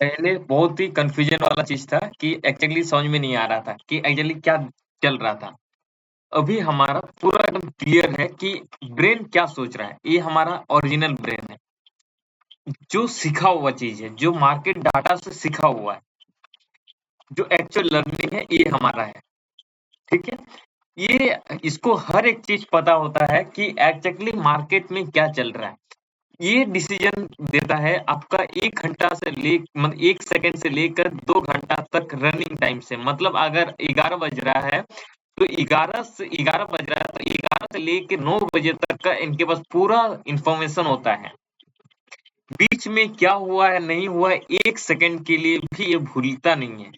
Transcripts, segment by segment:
पहले बहुत ही कंफ्यूजन वाला चीज था कि एक्चुअली समझ में नहीं आ रहा था कि एक्चुअली क्या चल रहा था। अभी हमारा पूरा एकदम क्लियर है कि ब्रेन क्या सोच रहा है। ये हमारा ओरिजिनल ब्रेन है, जो सीखा हुआ चीज है, जो मार्केट डाटा से सीखा हुआ है, जो एक्चुअल लर्निंग है, ये हमारा है। ठीक है, ये इसको हर एक चीज पता होता है कि एक्चुअली मार्केट में क्या चल रहा है। ये डिसीजन देता है आपका 1 घंटा से ले मतलब 1 सेकंड से लेकर 2 घंटा तक रनिंग टाइम से। मतलब अगर 11 बज रहा है तो 11 बज रहा है तो 11 से लेके 9 बजे तक का इनके पास पूरा इंफॉर्मेशन होता है। बीच में क्या हुआ है नहीं हुआ है 1 सेकंड के लिए भी ये भूलता नहीं है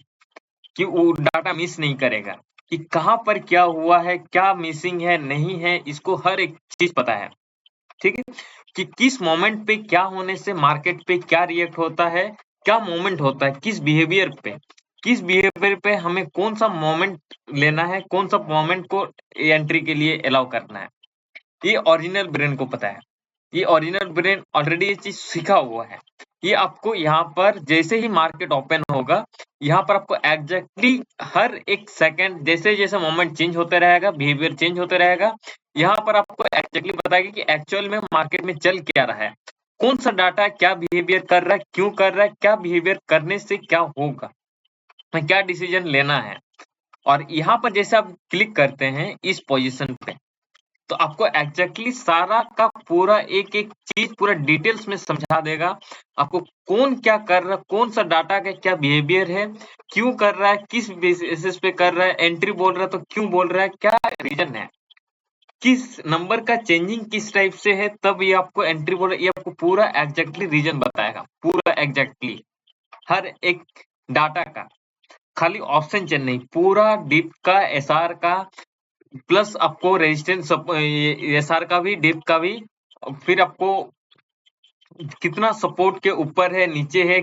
कि वो डाटा मिस नहीं करेगा कि कहाँ पर क्या हुआ है, क्या मिसिंग है, नहीं है, इसको हर एक चीज पता है। ठीक है, कि किस मोमेंट पे क्या होने से मार्केट पे क्या रिएक्ट होता है, क्या मोमेंट होता है, किस बिहेवियर पे हमें कौन सा मोमेंट लेना है, कौन सा मोमेंट को एंट्री के लिए अलाउ करना है। ये ओरिजिनल ब्रेन को पता है। ये ओरिजिनल ब्रेन ऑलरेडी ये चीज सीखा हुआ है। ये आपको यहाँ पर जैसे ही मार्केट ओपन होगा, यहाँ पर आपको एग्जैक्टली हर एक सेकंड जैसे जैसे मोमेंट चेंज होते रहेगा, बिहेवियर चेंज होते रहेगा, यहाँ पर आपको एग्जैक्टली बताएगा कि एक्चुअल में मार्केट में चल क्या रहा है, कौन सा डाटा क्या बिहेवियर कर रहा है, क्यों कर रहा है, क्या बिहेवियर करने से क्या होगा, क्या डिसीजन लेना है। और यहाँ पर जैसे आप क्लिक करते हैं इस पोजीशन पे, तो आपको एग्जैक्टली सारा का पूरा एक एक चीज पूरा डिटेल्स में समझा देगा। आपको कौन क्या कर रहा है, कौन सा डाटा का क्या बिहेवियर है, क्यों कर रहा है, किस बेसिस पे कर रहा है, एंट्री बोल रहा है तो क्यों बोल रहा है, क्या रीजन है, किस नंबर का चेंजिंग किस टाइप से है, तब ये आपको एंट्री बोल रहा है। ये आपको पूरा एग्जैक्टली रीजन बताएगा, पूरा एग्जैक्टली हर एक डाटा का। खाली ऑप्शन चेन नहीं, पूरा डिप का, एसआर का, प्लस आपको रेजिस्टेंस एसआर का भी, डिप का भी, फिर आपको कितना सपोर्ट के ऊपर है, नीचे है,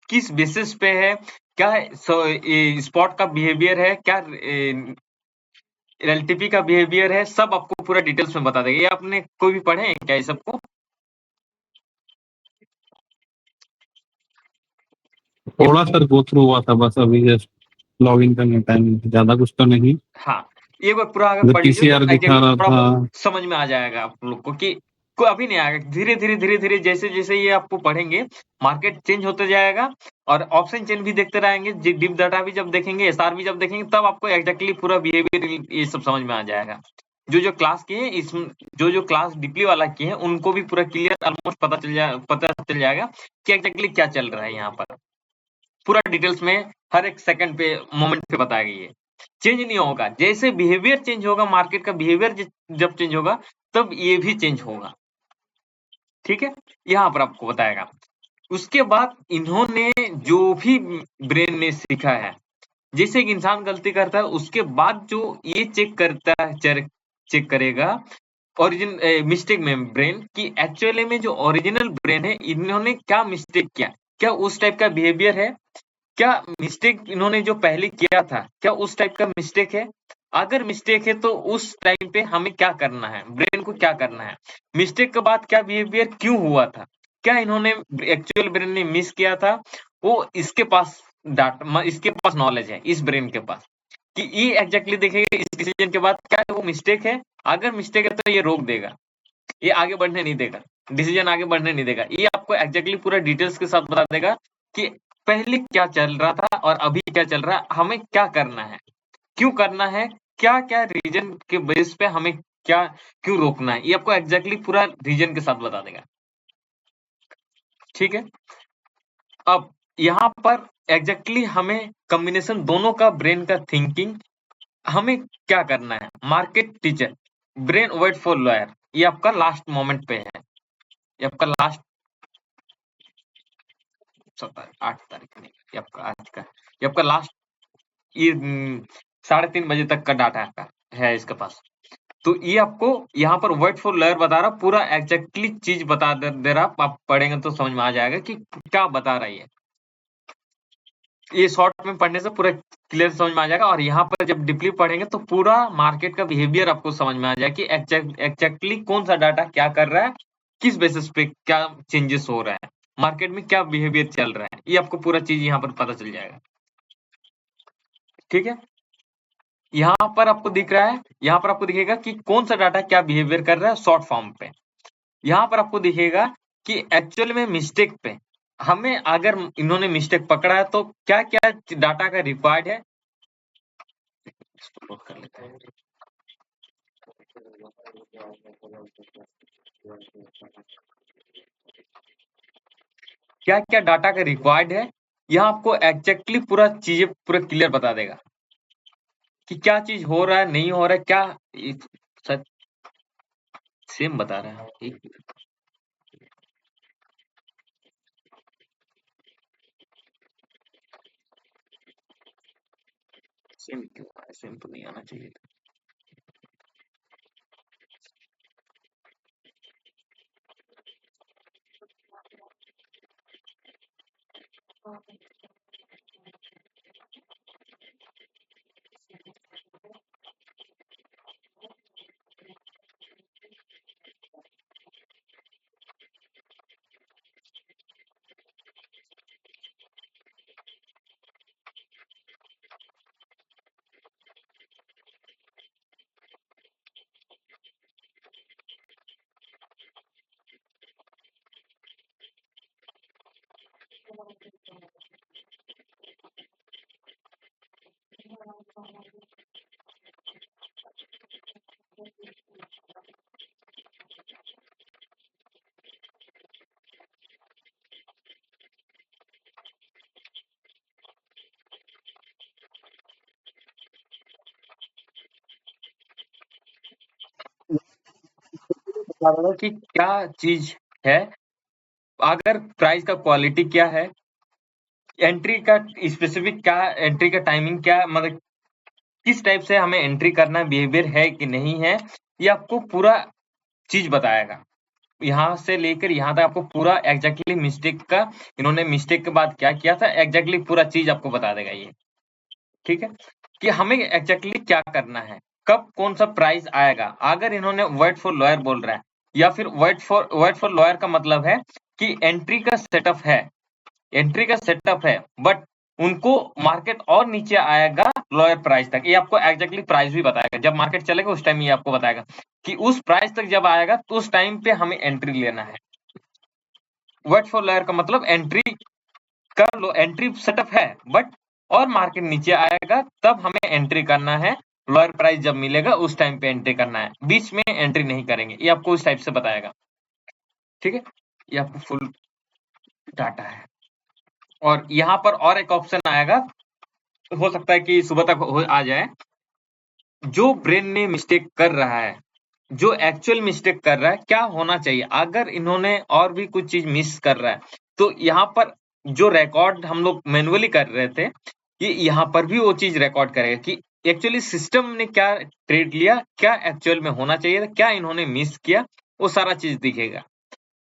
किस बेसिस पे है, क्या स्पॉट का बिहेवियर है, क्या एलटीपी का बिहेवियर है, सब आपको पूरा डिटेल्स में बता देगा। ये आपने कोई भी पढ़े हैं क्या ये सबको? थोड़ा सर गो थ्रू हुआ था बस, अभी जस्ट लॉग इन करने टाइम, ज्यादा कुछ तो नहीं। हाँ, एक बार पूरा अगर मतलब पढ़ लीजिए तो पीसीआर दिखा एग्जैक्टली रहा थोड़ा था। बहुत समझ में आ जाएगा आप लोग को कि कोई अभी नहीं आएगा। धीरे-धीरे जैसे जैसे ये आपको पढ़ेंगे, मार्केट चेंज होते जाएगा और ऑप्शन चेन भी देखते रहेंगे, डिप डाटा भी जब देखेंगे, एसआर भी जब देखेंगे, तब आपको एग्जैक्टली पूरा बिहेवियर ये सब समझ में आ जाएगा। जो क्लास किए हैं इसमें, जो क्लास डीपली वाला किए हैं, उनको भी पूरा क्लियर ऑलमोस्ट पता चल जाएगा कि एग्जैक्टली क्या चल रहा है यहाँ पर। पूरा डिटेल्स में हर एक सेकंड पे, मोमेंट पे बताया गई है। चेंज नहीं होगा, जैसे बिहेवियर चेंज होगा, मार्केट का बिहेवियर जब चेंज होगा, तब ये भी चेंज होगा। ठीक है, यहाँ पर आपको बताएगा। उसके बाद इन्होंने जो भी ब्रेन ने सीखा है, जैसे एक इंसान गलती करता है उसके बाद जो ये चेक करता है, चेक करेगा ओरिजिन मिस्टेक में ब्रेन की, एक्चुअली में जो ओरिजिनल ब्रेन है इन्होंने क्या मिस्टेक किया, क्या उस टाइप का बिहेवियर है, क्या मिस्टेक इन्होंने जो पहले किया था, क्या उस टाइप का मिस्टेक है? अगर मिस्टेक है तो उस टाइम पे हमें क्या करना है, ब्रेन को क्या करना है? मिस्टेक के बाद क्या बिहेवियर क्यों हुआ था? क्या इन्होंने एक्चुअल ब्रेन ने मिस किया था? वो इसके पास डाटा, इसके पास नॉलेज है, इस ब्रेन के पास, कि ये एग्जैक्टली देखेगा इस डिसीजन के बाद क्या वो मिस्टेक है। अगर मिस्टेक है तो ये रोक देगा, ये आगे बढ़ने नहीं देगा, डिसीजन आगे बढ़ने नहीं देगा। ये आपको एग्जैक्टली पूरा डिटेल्स के साथ बता देगा कि पहले क्या चल रहा था और अभी क्या चल रहा है, हमें क्या करना है, क्यों करना है, क्या-क्या रीजन के बेस पे हमें क्या, क्यों रोकना है। ये आपको एग्जैक्टली पूरा रीजन के साथ बता देगा। ठीक है? अब यहाँ पर एग्जैक्टली हमें कॉम्बिनेशन दोनों का, ब्रेन का थिंकिंग, हमें क्या करना है। Market teacher, brain wait for lawyer, ये आपका लास्ट मोमेंट पे है। ये आपका लास्ट 8 तारीख नहीं, ये आपका आज का, ये आपका लास्ट, ये 3:30 बजे तक का डाटा का है इसके पास। तो ये आपको यहाँ पर वेट फॉर लेयर बता रहा, पूरा एग्जैक्टली चीज बता दे रहा। आप पढ़ेंगे तो समझ में आ जाएगा कि क्या बता रहा है ये शॉर्ट में पढ़ने से पूरा क्लियर समझ में आ जाएगा। और यहाँ पर जब डीपली पढ़ेंगे तो पूरा मार्केट का बिहेवियर आपको समझ में आ जाएगा कि एग्जैक्टली कौन सा डाटा क्या कर रहा है, किस बेसिस पे क्या चेंजेस हो रहा है, मार्केट में क्या बिहेवियर चल रहा है, ये आपको पूरा चीज यहाँ पर पता चल जाएगा। ठीक है, यहाँ पर आपको दिख रहा है, यहाँ पर आपको दिखेगा कि कौन सा डाटा क्या बिहेवियर कर रहा है शॉर्ट फॉर्म पे। यहाँ पर आपको दिखेगा कि एक्चुअल में मिस्टेक पे हमें अगर इन्होंने मिस्टेक पकड़ा है तो क्या क्या डाटा का रिक्वायर्ड है, इसको लोड कर लेते हैं। क्या क्या डाटा का रिक्वायर्ड है, यहाँ आपको एग्जैक्टली पूरा चीजें पूरा क्लियर बता देगा कि क्या चीज हो रहा है, नहीं हो रहा है, क्या सच सेम बता रहा है। एक सेम क्यों आ रहा है, सेम तो नहीं आना चाहिए था। बता रहा था कि क्या चीज है, अगर प्राइस का क्वालिटी क्या है, एंट्री का स्पेसिफिक क्या, एंट्री का टाइमिंग क्या, मतलब किस टाइप से हमें एंट्री करना, बिहेवियर है कि नहीं है, ये आपको पूरा चीज बताएगा। यहाँ से लेकर यहाँ तक आपको पूरा एग्जैक्टली मिस्टेक का, इन्होंने मिस्टेक के बाद क्या किया था, एग्जैक्टली पूरा चीज आपको बता देगा ये। ठीक है, कि हमें एग्जैक्टली क्या करना है, कब कौन सा प्राइस आएगा। अगर इन्होंने वेट फॉर लॉयर बोल रहा है, या फिर वेट फॉर लॉयर का मतलब है कि एंट्री का सेटअप है, एंट्री का सेटअप है, बट उनको मार्केट और नीचे आएगा लोअर प्राइस तक, ये आपको एग्जैक्टली प्राइस भी बताएगा। जब मार्केट चलेगा उस टाइम ये आपको बताएगा कि उस प्राइस तक जब आएगा तो उस टाइम पे हमें एंट्री लेना है। वेट फॉर लोअर का मतलब एंट्री कर लो, एंट्री सेटअप है बट और मार्केट नीचे आएगा तब हमें एंट्री करना है, लोअर प्राइस जब मिलेगा उस टाइम पे एंट्री करना है, बीच में एंट्री नहीं करेंगे, ये आपको उस टाइप से बताएगा। ठीक है, ये आपको फुल डाटा है। और यहाँ पर और एक ऑप्शन आएगा, हो सकता है कि सुबह तक आ जाए, जो ब्रेन में मिस्टेक कर रहा है, जो एक्चुअल मिस्टेक कर रहा है, क्या होना चाहिए अगर इन्होंने और भी कुछ चीज मिस कर रहा है, तो यहाँ पर जो रिकॉर्ड हम लोग मैनुअली कर रहे थे, ये यहाँ पर भी वो चीज रिकॉर्ड करेगा कि एक्चुअली सिस्टम ने क्या ट्रेड लिया, क्या एक्चुअल में होना चाहिए था, क्या इन्होंने मिस किया, वो सारा चीज दिखेगा।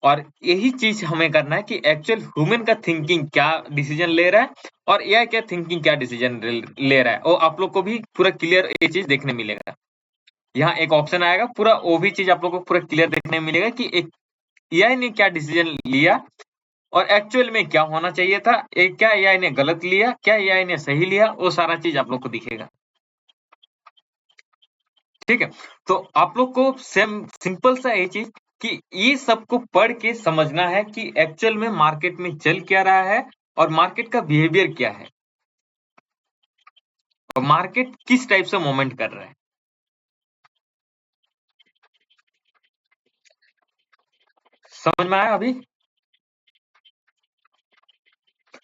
और यही चीज हमें करना है कि एक्चुअल ह्यूमन का थिंकिंग क्या डिसीजन ले रहा है और एआई क्या थिंकिंग क्या डिसीजन ले रहा है, और आप लोग को भी पूरा क्लियर ये चीज देखने मिलेगा। यहाँ एक ऑप्शन आएगा, पूरा वो भी चीज आप लोग को पूरा क्लियर देखने मिलेगा कि एक एआई ने क्या डिसीजन लिया और एक्चुअल में क्या होना चाहिए था, एक क्या एआई ने गलत लिया, क्या एआई ने सही लिया, वो सारा चीज आप लोग को दिखेगा। ठीक है, तो आप लोग को सिंपल सा ये चीज कि ये सबको पढ़ के समझना है कि एक्चुअल में मार्केट में चल क्या रहा है और मार्केट का बिहेवियर क्या है और मार्केट किस टाइप से मूवमेंट कर रहा है। समझ में आया अभी?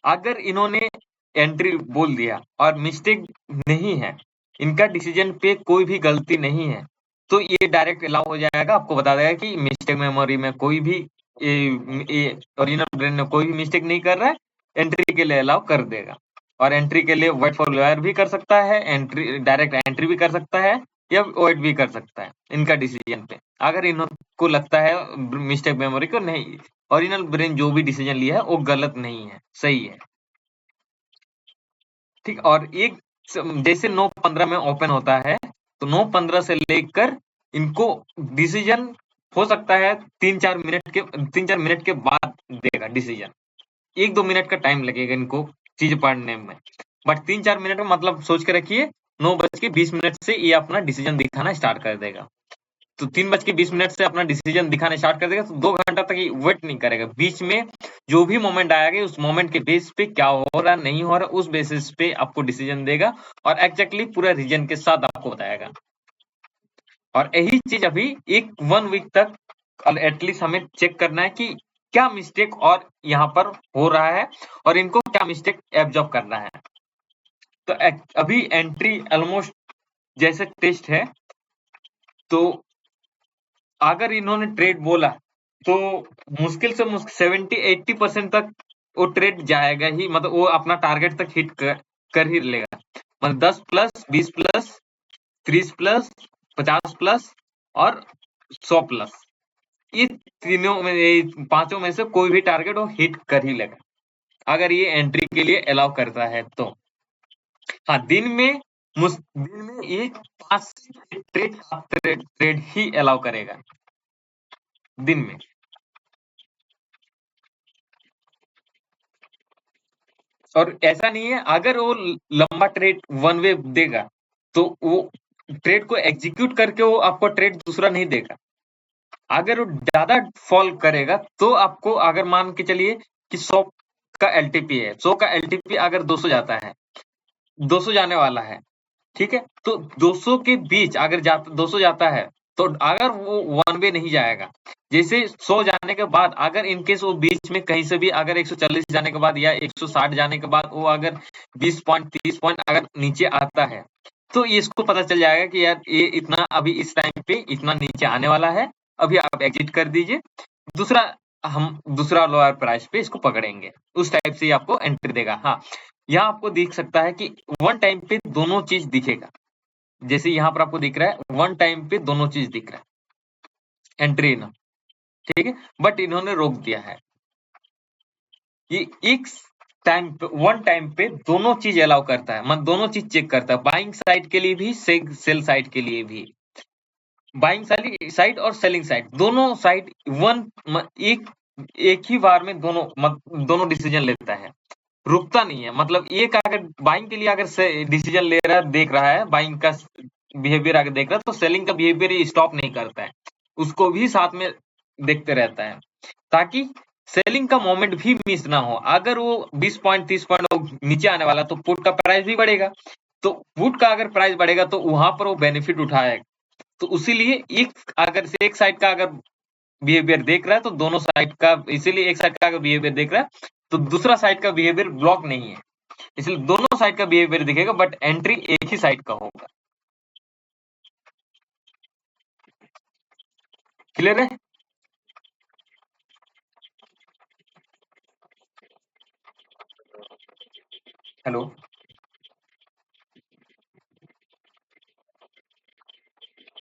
अगर इन्होंने एंट्री बोल दिया और मिस्टेक नहीं है, इनका डिसीजन पे कोई भी गलती नहीं है, तो ये डायरेक्ट अलाउ हो जाएगा, आपको बता देगा कि मिस्टेक मेमोरी में कोई भी ओरिजिनल ब्रेन में कोई भी मिस्टेक नहीं कर रहा है, एंट्री के लिए अलाउ कर देगा। और एंट्री के लिए वेट फॉर लॉयर भी कर सकता है, एंट्री डायरेक्ट एंट्री भी कर सकता है या वेट भी कर सकता है, इनका डिसीजन पे। अगर इनको लगता है मिस्टेक मेमोरी को नहीं, ओरिजिनल ब्रेन जो भी डिसीजन लिया है वो गलत नहीं है, सही है। ठीक, और एक जैसे 9:15 में ओपन होता है, तो 9:15 से लेकर इनको डिसीजन हो सकता है 3-4 मिनट के बाद देगा डिसीजन। 1-2 मिनट का टाइम लगेगा इनको चीज पढ़ने में, बट 3-4 मिनट में मतलब सोच के रखिए 9:20 से ये अपना डिसीजन दिखाना स्टार्ट कर देगा। तो 3:20 से अपना डिसीजन दिखाना स्टार्ट कर देगा, तो 2 घंटा तक ये वेट नहीं करेगा। बीच में जो भी मोमेंट आएगा उस मोमेंट के बेस पे क्या हो रहा नहीं हो रहा उस बेसिस पे आपको डिसीजन देगा और एग्जैक्टली पूरा रीजन के साथ आपको बताएगा। और यही चीज अभी 1 वीक तक एटलीस्ट हमें चेक करना है कि क्या मिस्टेक और यहाँ पर हो रहा है और इनको क्या मिस्टेक एब्जॉर्ब करना है। तो अभी एंट्री ऑलमोस्ट जैसे टेस्ट है, तो अगर इन्होंने ट्रेड बोला तो मुश्किल से मुश्किल 70-80% तक वो ट्रेड जाएगा ही, मतलब वो अपना टारगेट तक हिट कर ही लेगा। मतलब 10+, 20+, 30+, 50+ और 100+, ये तीनों में, ये पांचों में से कोई भी टारगेट वो हिट कर ही लेगा अगर ये एंट्री के लिए अलाउ करता है तो। हाँ, दिन में ये 5 से ट्रेड ही अलाउ करेगा दिन में। और ऐसा नहीं है अगर वो लंबा ट्रेड वन वे देगा तो वो ट्रेड को एग्जीक्यूट करके वो आपको ट्रेड दूसरा नहीं देगा। अगर वो ज्यादा फॉल करेगा तो आपको, अगर मान के चलिए कि 100 का एलटीपी है, 100 का एलटीपी अगर 200 जाता है, 200 जाने वाला है, ठीक है, तो 200 के बीच अगर 200 जाता है तो अगर वो वन वे नहीं जाएगा, जैसे 100 जाने के बाद अगर इनकेस वो बीच में कहीं से भी अगर 140 जाने के बाद या 160 जाने के बाद वो अगर 20 पॉइंट 30 पॉइंट अगर नीचे आता है, तो ये इसको पता चल जाएगा कि यार ये इतना अभी इस टाइम पे इतना नीचे आने वाला है, अभी आप एग्जिट कर दीजिए, दूसरा हम दूसरा लोअर प्राइस पे इसको पकड़ेंगे। उस टाइप से आपको एंट्री देगा। हाँ, यहाँ आपको दिख सकता है कि वन टाइम पे दोनों चीज दिखेगा, जैसे यहाँ पर आपको दिख रहा है वन टाइम पे दोनों चीज दिख रहा है, एंट्री ना, ठीक है, बट इन्होंने रोक दिया है। ये एक टाइम पे, वन टाइम पे दोनों चीज अलाउ करता है, मतलब दोनों चीज चेक करता है, बाइंग साइड के लिए भी सेल साइड के लिए भी। बाइंग साइड और सेलिंग साइड दोनों साइड एक एक ही बार में दोनों डिसीजन लेता है, रुकता नहीं है। मतलब एक अगर बाइंग के लिए अगर डिसीजन ले रहा है, देख रहा है बाइंग का बिहेवियर अगर देख रहा है, तो सेलिंग का बिहेवियर स्टॉप नहीं करता है, उसको भी साथ में देखते रहता है ताकि सेलिंग का मोमेंट भी मिस ना हो। अगर वो 20 पॉइंट 30 पॉइंट नीचे आने वाला तो पुट का प्राइस भी बढ़ेगा, तो पुट का अगर प्राइस बढ़ेगा तो वहां पर वो बेनिफिट उठाएगा। तो उसीलिए एक साइड का अगर बिहेवियर देख रहा है तो दोनों साइड का, इसीलिए एक साइड का अगर बिहेवियर देख रहा है तो दूसरा साइड का बिहेवियर ब्लॉक नहीं है, इसलिए दोनों साइड का बिहेवियर दिखेगा, बट एंट्री एक ही साइड का होगा। क्लियर है? हेलो।